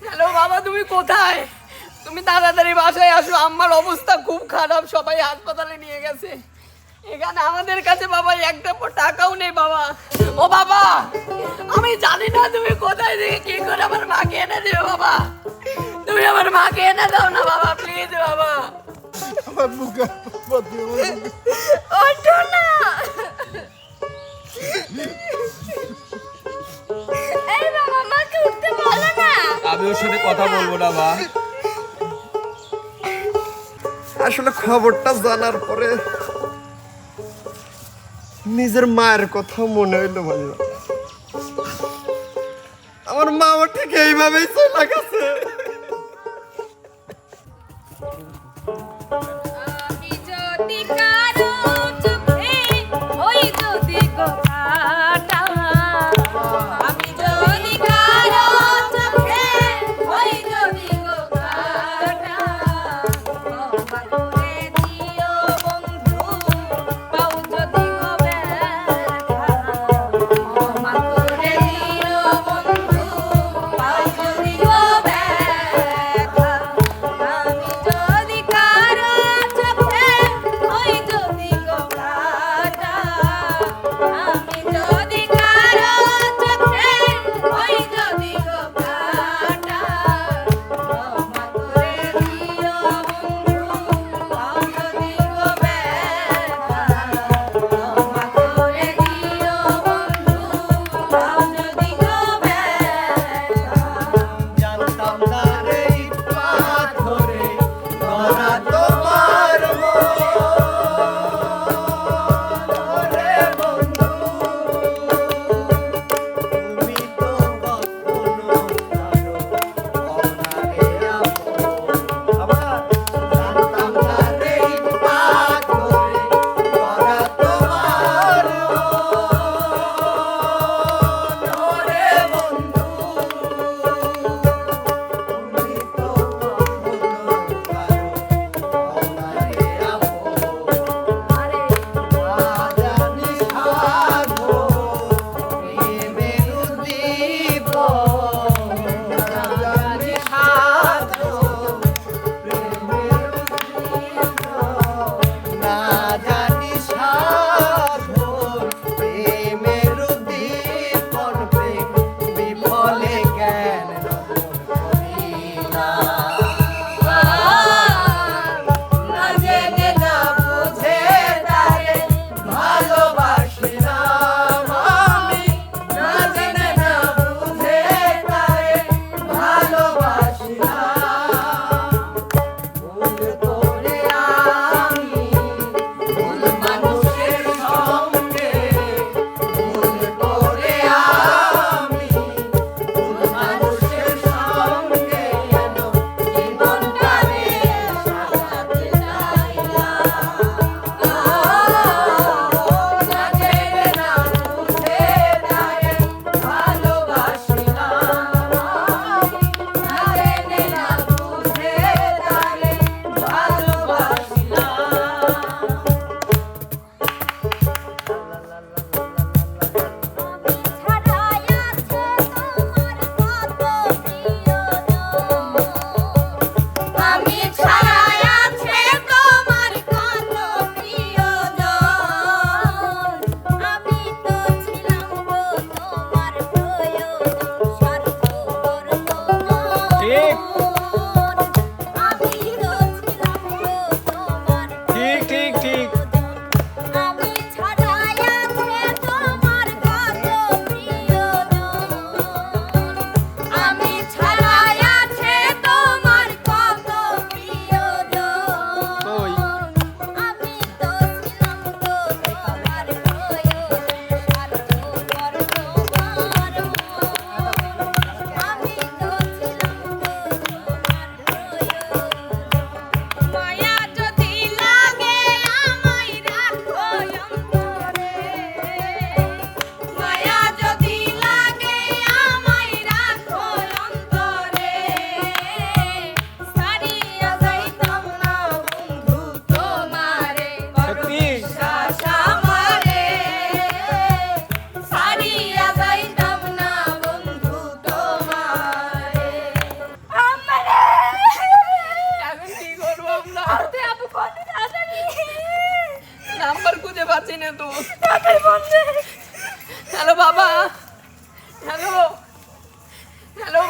Hello বাবা, তুমি কোথায়? তুমি তাড়াতাড়ি বাসায় আসো, আমার অবস্থা খুব খারাপ, সবাই হাসপাতালে নিয়ে গেছে। এখানে আমাদের কাছে বাবা একটা টাকাও নেই বাবা। ও বাবা, আমি জানি না তুমি কোথায় থেকে কি করে আমার মাকে এনে দেবে বাবা। তুমি আমার মাকে এনে দাও না বাবা, প্লিজ বাবা। আমার বুকে ওঠো না। এই বাবা, মাকে উঠতে বলো না। আমি ওর সাথে কথা বলবো না মা। আসলে খবরটা জানার পরে নিজের মায়ের কথা মনে হইলো ভাই। আমার মা ঠিক এইভাবেই চলে গেছে। আমি যদি কারো চোখে ওই যদি কথাটা, আমি যদি কারো চোখে ওই যদি কথাটা, ক্ষমা করে দিও বন্ধু, পাও যদি গো ব্যথা, ক্ষমা করে দিও বন্ধু, পাও যদি গো ব্যথা।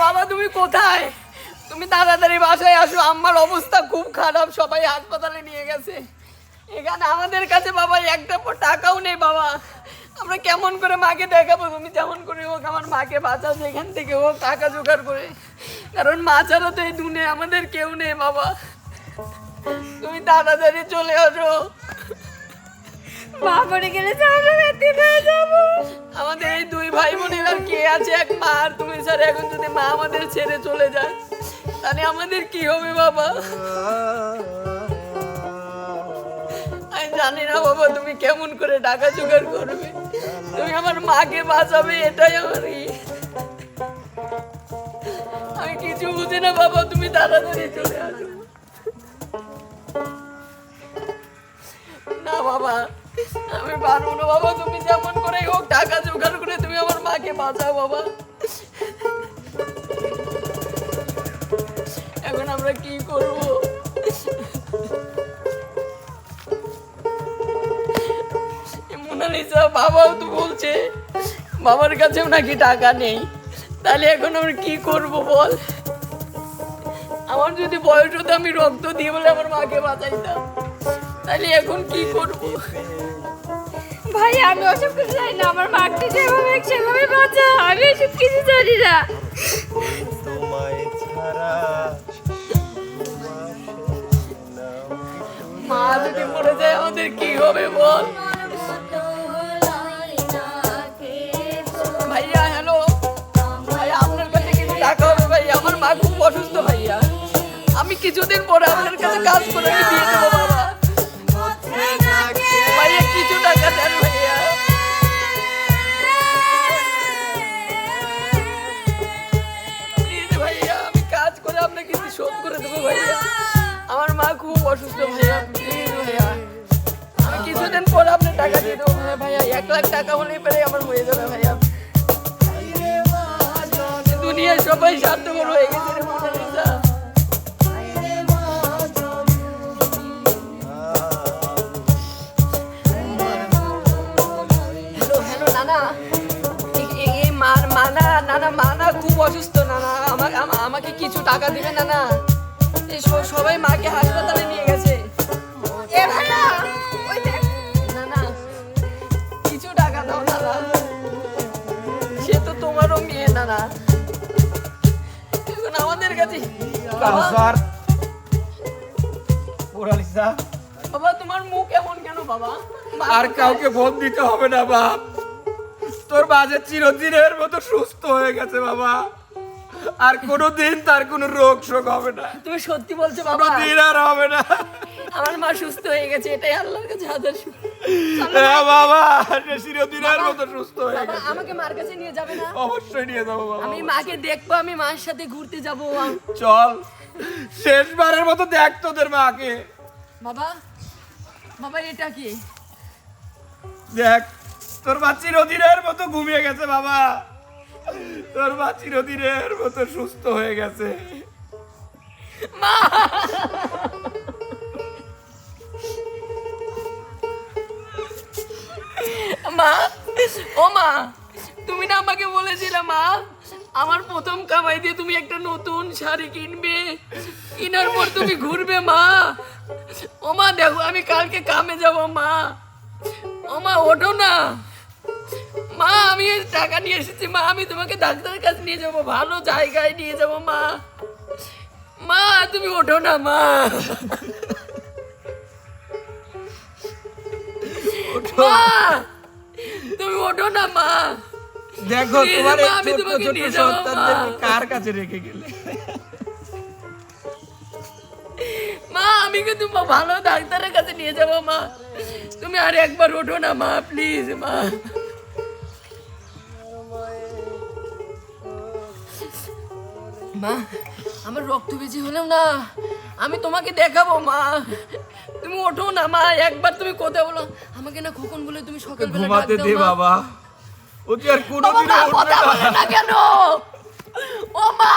বাবা তুমি কোথায়? তুমি তাড়াতাড়ি বাসায় আসো, আমার অবস্থা খুব খারাপ, সবাই হাসপাতালে নিয়ে গেছে। এখানে আমাদের কাছে বাবা একটা টাকাও নেই বাবা, আমরা কেমন করে মাকে দেখাবো? তুমি যেমন করে হোক আমার মাকে বাঁচাও, যেখান থেকে হোক টাকা জোগাড় করে, কারণ মা ছাড়া তো এই দুনিয়ায় আমাদের কেউ নেই বাবা। তুমি তাড়াতাড়ি চলে আসো। মা মরে গেলে আমরা ব্যক্তি হয়ে যাবো। আমাদের এই দুই ভাই বোনের আর কে আছে? এক মা আর তুমি স্যার। এখন যদি মা আমাদের ছেড়ে চলে যায় তাহলে আমাদের কি হবে বাবা? আমি জানি না বাবা তুমি কেমন করে টাকা জোগাড় করবে, তুমি আমার মাকে বাঁচাবে, এটাই আমার আমি কিছু বুঝি না বাবা, তুমি তাড়াতাড়ি চলে আসো। না বাবা আমি পারবো না বাবা, তুমি যেমন করে হোক টাকা জোগাড় করে তুমি আমার মাকে বাঁচাও বাবা। এখন আমরা কি করব? মোনালিসা বাবাও তো বলছে বাবার কাছেও নাকি টাকা নেই, তাহলে এখন আমরা কি করব বল? আমার যদি বয়স হতো আমি রক্ত দিয়ে বলে আমার মাকে বাঁচাইতাম, তাহলে এখন কি করব? ভাই আমি ওসব কিছু জানি না, আমার মাকে যেভাবে সেভাবে বাঁচা, আমি এসব কিছু জানি না। তোমায় ছাড়া মা যদি মরে যায় আমাদের কি হবে বল? ভাইয়া হ্যালো ভাইয়া, আপনার কাছে কিছু টাকা হবে ভাইয়া? আমার মা খুব অসুস্থ ভাইয়া, আমি কিছুদিন পরে আপনার কাছে কাজ করে আমি দিয়ে দেবো বাবা। ভাইয়া কিছু টাকা দেন ভাইয়া। প্লিজ ভাইয়া, আমি কাজ করে আপনাকে কিছু শোধ করে দেবো ভাইয়া। আমার মা খুব অসুস্থ ভাইয়া, প্লিজ ভাইয়া। আমি কিছুদিন পরে আপনার টাকা দিয়ে দেবো ভাইয়া। ভাইয়া 1 লাখ টাকা হলেই পেরে আমার হয়ে যাবে ভাইয়া। দুনিয়ায় সবাই স্বার্থপর হয়ে গেছে রে মোনালিসা। হ্যালো হ্যালো নানা, এই মানা খুব অসুস্থ নানা, আমাকে কিছু টাকা দিবে নানা। এই সবাই মাকে হাসপাতালে নিয়ে গেছে। এ ভাইয়া ওই দেখ নানা কিছু টাকা দাও নানা, সে তো তোমারও মেয়ে নানা। এখন আমাদের কাছে কাউসার মোনালিসা, বাবা তোমার মুখ এমন কেন বাবা? আর কাউকে ফোন দিতে হবে না বাপ, তোর বাজে চিরদিনের মতো সুস্থ হয়ে গেছে বাবা, আর কোনোদিন তার কোনো রোগ শোক হবে না, তুমি সত্যি বলছো বাবা? কোনোদিন আর হবে না। আমার মা সুস্থ হয়ে গেছে, এটাই আল্লাহর কাছে হাজার শুকর। হ্যাঁ বাবা, সে চিরদিনের মতো সুস্থ হয়ে বাবা গেছে। আমাকে মার কাছে নিয়ে যাবে না? অবশ্যই নিয়ে যাবো বাবা, আমি মাকে দেখবো, আমি মার সাথে ঘুরতে যাবো। চল শেষবারের মতো দেখ তোদের মাকে। বাবা বাবা এটা কি? দেখ তোর মা চিরদিনের মতো ঘুমিয়ে গেছে বাবা, তোর মা চিরদিনের মতো সুস্থ হয়ে গেছে। মা ও মা, তুমি না আমাকে বলেছিলে মা আমার প্রথম কামাই দিয়ে তুমি একটা নতুন শাড়ি কিনবে, কেনার পর তুমি ঘুরবে মা। ও মা দেখো আমি কালকে কামে যাব মা। ও মা ওঠো না মা, আমি এই টাকা নিয়ে এসেছি মা, আমি তোমাকে ডাক্তারের কাছে নিয়ে যাব, ভালো জায়গায় নিয়ে যাব মা। মা তুমি ওঠো না মা। মা তুমি ওঠো না মা। দেখো প্লিজ তোমার মা, এই আমি ছোট্ট তোমাকে ছোট্ট নিয়ে যাবো, সন্তানদেরকে মা। কার কাছে রেখে গেলে? মা আমি কিন্তু ভালো ডাক্তারের কাছে নিয়ে যাব মা, তুমি আর একবার ওঠো না মা প্লিজ মা। মা আমার রক্ত বেশি হলেও না আমি তোমাকে দেখাবো মা, তুমি ওঠো না মা, একবার তুমি কথা বলো আমাকে না খোকন বলে তুমি সকালবেলা ডাক ঘুমাতে দাও দে মা। বাবা, ও কি আর বাবা, কোনোদিনও মা উঠবে কথা না। বলে না কেন? ও মা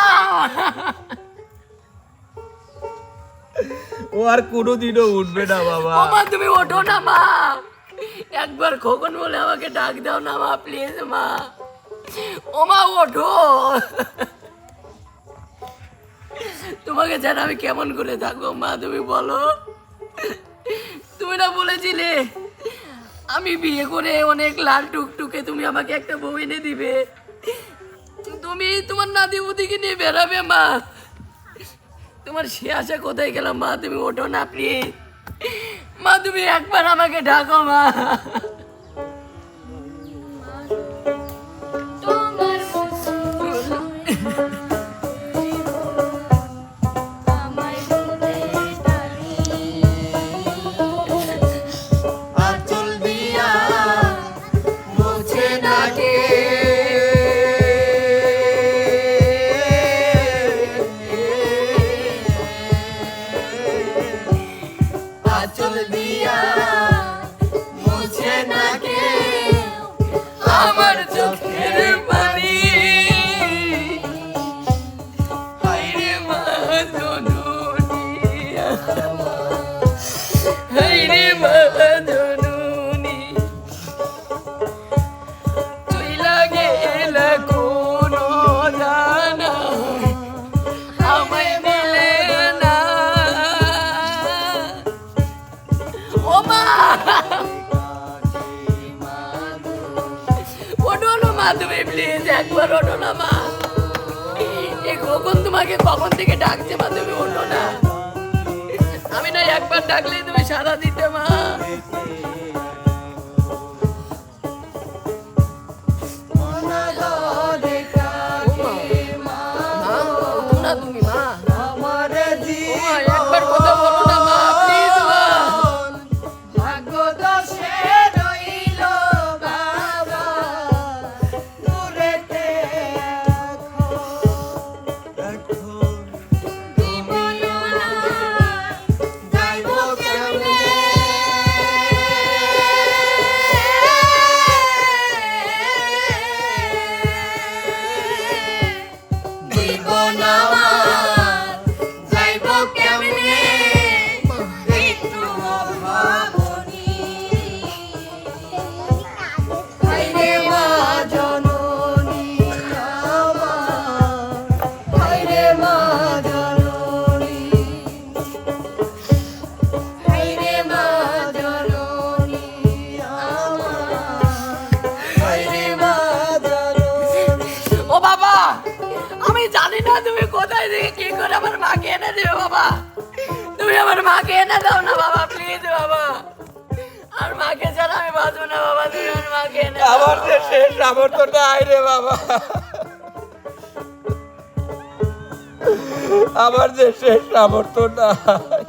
ও আর কোনোদিনও উঠবে না বাবা। ও মা তুমি ওঠো না মা, একবার খোকন বলে আমাকে ডাক দাও না মা প্লিজ মা। ও মা ওঠো। তোমাকে ছাড়া আমি কেমন করে থাকবো মা, তুমি বলো। তুমি না বলেছিলে আমি বিয়ে করে অনেক লাল টুকটুকে তুমি আমাকে একটা বউ এনে দিবে, তুমি তোমার নাতি বুদিকে নিয়ে বেরাবে মা। তোমার সে আশা কোথায় গেলাম মা? তুমি ওঠো না প্লিজ মা, তুমি একবার আমাকে ডাকো মা। তোমার আমায় বলতে টানি আঁচল দিয়া মুছে নাকে আঁচল দিয়া মুছে নাকে আমার চোখের পানি হায়রে মা জননী, হায়রে মা জননী, তুই লাগেল কোনো জানা আমায় মিলে না। ও মা, ওঠো না মা, তুমি প্লিজ একবার ওঠো না মা। এ কখন তোমাকে কখন থেকে ডাকছে মা, তুমি ওঠো না। আমি না একবার ডাকলেই তুমি সাড়া দিতে মা। মা, ওঠো না তুমি মা। আমার ও মা, একবার কথা বলো না মা, প্লিজ মা। ভাগ্য দোষে রইল বাবা দূরেতে এখন যাইব কেমনে জীবন আমার যাইব কেমনে একটু ভাবনি হায়রে মা জননী আমার হায়রে মা জননী হায়রে মা জননী আমার হায়রে মা জননী। ও বাবা, আমি জানি না তুমি কোথায় থেকে কি করে আমার মাকে এনে দেবে বাবা। তুমি আমার মাকে এনে দাও না বাবা, প্লিজ বাবা। আর মাকে ছাড়া আমি বাঁচবো না বাবা, তুমি আমার মাকে এনে দাও। আমার যে শেষ সামর্থ্য নাই রে বাবা, আমার যে শেষ সামর্থ্য নাই।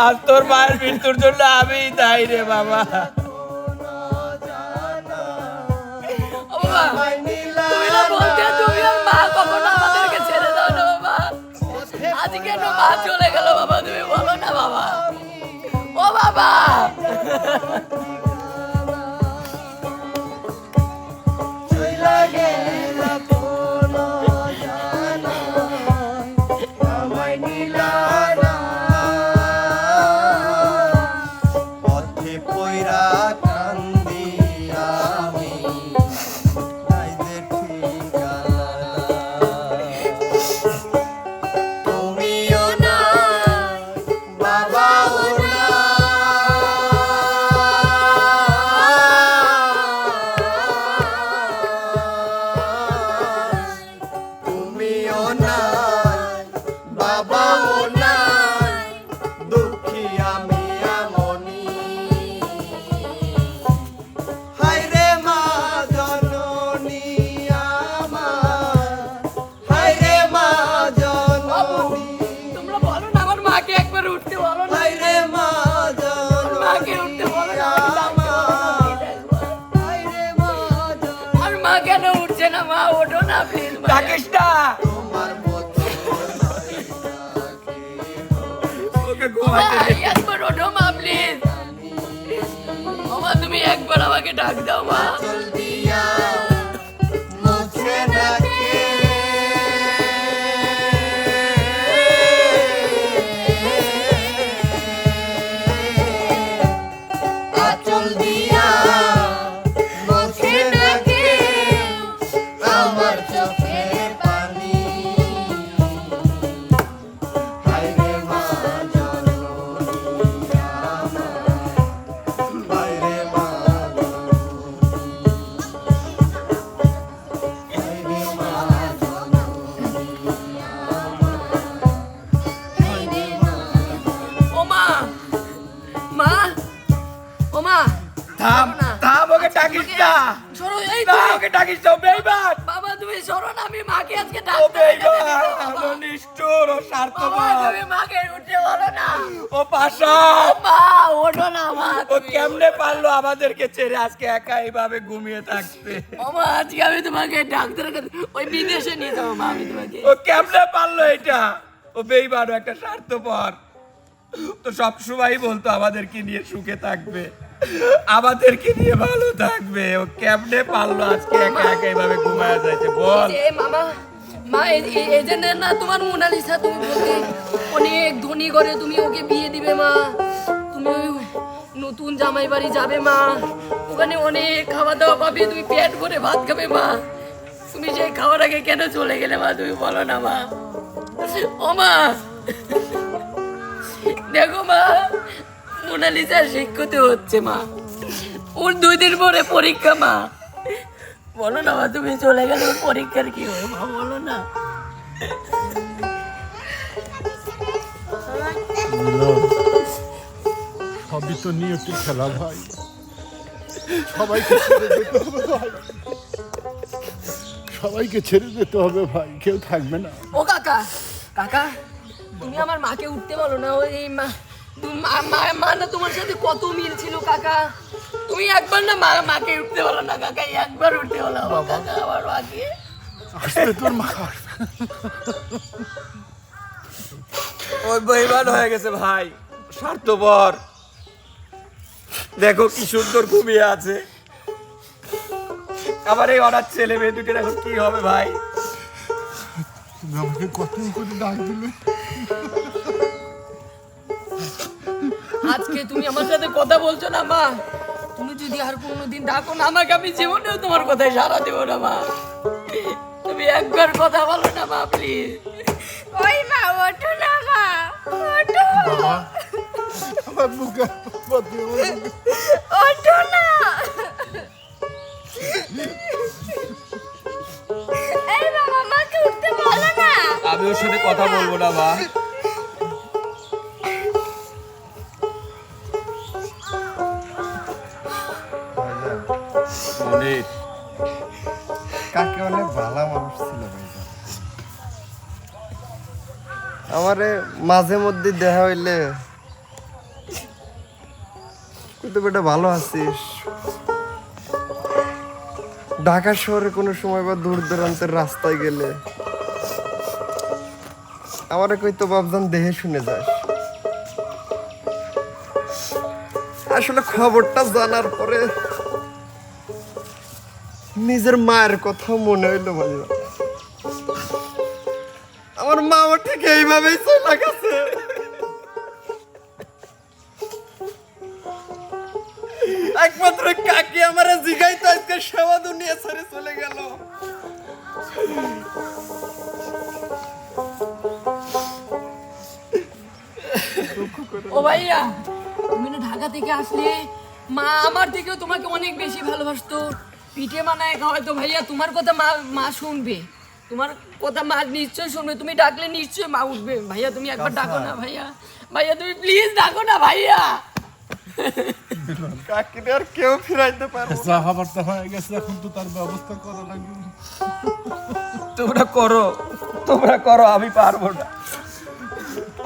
আর তোর মায়ের মৃত্যুর জন্য আমি দায়ী রে বাবা। ও বাবা, তুমি না বলতে তুমি আর মা কখনো আমাদেরকে ছেড়ে দাও না বাবা। আজ কেন মা চলে গেল বাবা, তুমি বলো না বাবা। ও বাবা, চইলা গেল কোন জানা আমায় নিলা না পথে পয়রা কান্দি আমি নাই যে ঠিকানা তুমিও নাই বাবাও তুমিও নাই বাবাও নাই দুঃখী আমি আমনি হায়রে মা জননী আমার হায়রে মা জননী তোমরা বলো না আমার মাকে একবার উঠতে বলো না। হায়রে মা মাকে জননী উঠতে বলো না। হায়রে মা জননী আর মা কেন উঠছে না? মা ওঠো না প্লিজ। ডাকিস না, তোমার মতো ওকে ঘুমাইতে দে। একবার ওঠো মা প্লিজ। ও মা, তুমি একবার আমাকে ডাক দাও মা। চল দিয়া মুছে নাকে আচল দিয়া মুছে নাকে আমার চোখের পানি ডাকিস না, ও বেঈমান। বাবা তুমি সরো না, আমি মাকে আজকে ও ডাক্তার বেঈমান, ও নিষ্ঠুর, ও স্বার্থপর, তুমি মাকে উঠে বলো না। ও পাষাণ। মা ওঠো না মা, ও কেমনে পারলো আমাদেরকে ছেড়ে আজকে একা এইভাবে ঘুমিয়ে থাকতে? মা আজকে আমি তোমাকে ডাক্তারের কাছে ওই বিদেশে নিয়ে যাবো মা, আমি তোমাকে। ও কেমনে পারলো এটা? ও বেঈমান, ও একটা স্বার্থপর। তো সব সময় বলতো আমাদেরকে নিয়ে সুখে থাকবে, আমাদেরকে নিয়ে ভালো থাকবে। ও কেমনে পারলো আজকে একা একা এইভাবে ঘুমায় যাইতে? বল। যে মামা মা এই যে না তোমার মোনালিসা, তুমি বলতে অনেক ধনী করে তুমি ওকে বিয়ে দিবে মা, তুমি ওই নতুন জামাই বাড়ি যাবে মা, ওখানে অনেক খাওয়া দাওয়া পাবে, তুমি পেট ভরে ভাত খাবে মা। তুমি সেই খাওয়ার আগে কেন চলে গেলে মা, তুমি বলো না মা। ও মা দেখো মা, মোনালিসার শিক্ষিত হচ্ছে মা, ওর 2 দিন পরে পরীক্ষা মা। বলো না মা, তুমি চলে গেলে পরীক্ষার কি হবে মা, বলো না। সবই তো নিয়তি খেলা ভাই, সবাইকে ছেড়ে যেতে হবে ভাই, সবাইকে ছেড়ে যেতে হবে ভাই, কেউ থাকবে না। ও কাকা, কাকা তুমি আমার মাকে উঠতে বলো না। ওই মা মা না তোমার সাথে কত মিল ছিল কাকা, তুমি একবার না মাকে উঠতে বলো না কাকা, একবার উঠতে বলো কাকা আমার মাকে। আসতে তোর মা আসবে। ওই বেঈমান হয়ে গেছে ভাই, স্বার্থপর। দেখো কি সুন্দর ঘুমিয়ে আছে। আবার এই অনাথ ছেলে মেয়ে দুটোর এখন কি হবে ভাই? তুমি আমাকে কত করে ডাক দিলে, আজকে তুমি আমার সাথে কথা বলছো না মা, তুমি যদি আর কোনোদিন ডাকো না আমাকে, আমি জীবনেও তোমার কথায় সাড়া দেবো না মা। তুমি একবার কথা বলো না মা প্লিজ। ওই মা ওঠো না মা, ওঠো বাবা আমার বুকে পথে ওঠো না। এই বাবা মাকে উঠতে বলো না। আমি ওর সাথে কথা বলবো না মা। মনির, কাকে অনেক ভালো মানুষ ছিল ভাইজান। আমারে মাঝে মধ্যে দেখা হইলে কিন্তু বেটা ভালো আছিস, ঢাকা শহরে কোনো সময় বা দূর দূরান্তের রাস্তায় গেলে আমারে কইতো বাবজান দেহে শুনে যাস। আসলে খবরটা জানার পরে নিজের মায়ের কথা মনে হইলো মাঝে মাঝে। আমার মাও ঠিক এইভাবেই চলে গেছে। একমাত্র কাকি আমারে জিগাইতো আজকে সেবা দুনিয়া ছেড়ে চলে গেল। ও ভাইয়া, তুমি না ঢাকা থেকে আসলে মা আমার থেকেও তোমাকে অনেক বেশি ভালোবাসতো, পিঠে বানায় খাওয়াইতো ভাইয়া। তোমার কথা মা শুনবে, তোমার কথা মা নিশ্চয়ই শুনবে, তুমি ডাকলে নিশ্চয়ই মা উঠবে। ভাইয়া তুমি একবার ডাকো না ভাইয়া, ভাইয়া তুমি প্লিজ ডাকো না ভাইয়া। কাকিরে আর কেউ ফিরাইতে পারবে না। যা হবার তা হয়ে গেছে, এখন তো তার ব্যবস্থা করা লাগবে। তোমরা করো, আমি পারবো না।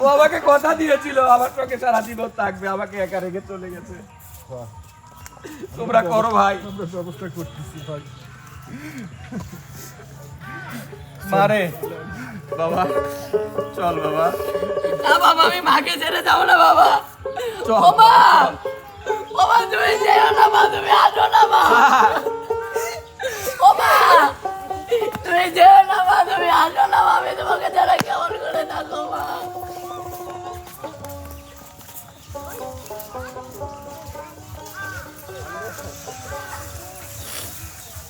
ও আমাকে কথা দিয়েছিল আমার সঙ্গে সারা জীবন থাকবে, আমাকে একা রেখে চলে গেছে। তোমরা করো ভাই, আমরা ব্যবস্থা করতেছি ভাই। মারে বাবা, চল বাবা, না বাবা, আমি মাকে ছেড়ে যাবো না বাবা। চল। ও মা, ও মা তুমি যেও না মা, তুমি আসো না মা। ও মা তুমি যেও না মা, তুমি আসো না মা, আমি তোমাকে ছাড়া কেমন করে থাকো মা।